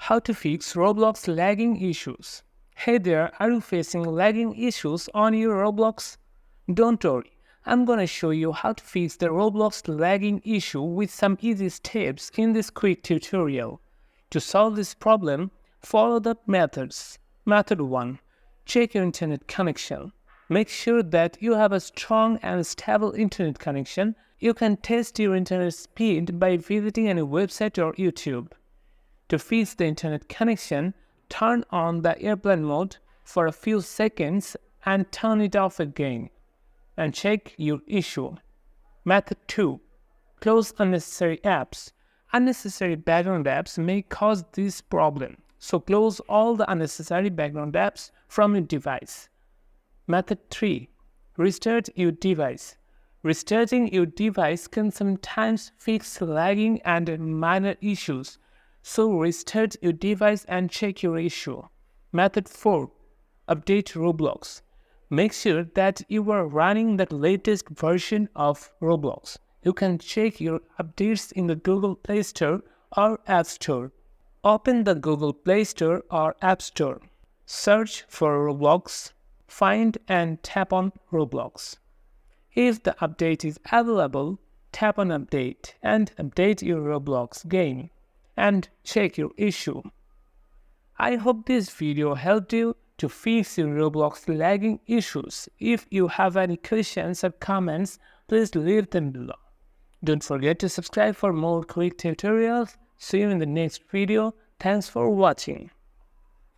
How to fix Roblox lagging issues. Hey there, are you facing lagging issues on your Roblox? Don't worry, I'm gonna show you how to fix the Roblox lagging issue with some easy steps in this quick tutorial. To solve this problem, follow the methods. Method 1. Check your internet connection. Make sure that you have a strong and stable internet connection. You can test your internet speed by visiting any website or YouTube. To fix the internet connection, turn on the airplane mode for a few seconds and turn it off again, and check your issue. Method 2. Close unnecessary apps. Unnecessary background apps may cause this problem, so close all the unnecessary background apps from your device. Method 3. Restart your device. Restarting your device can sometimes fix lagging and minor issues, so restart your device and check your issue. Method 4. Update Roblox. Make sure that you are running the latest version of Roblox. You can check your updates in the Google Play Store or App Store. Open the Google Play Store or App Store. Search for Roblox, find and tap on Roblox. If the update is available, tap on Update and update your Roblox game and check your issue. I hope this video helped you to fix your Roblox lagging issues. If you have any questions or comments, please leave them below. Don't forget to subscribe for more quick tutorials. See you in the next video. Thanks for watching.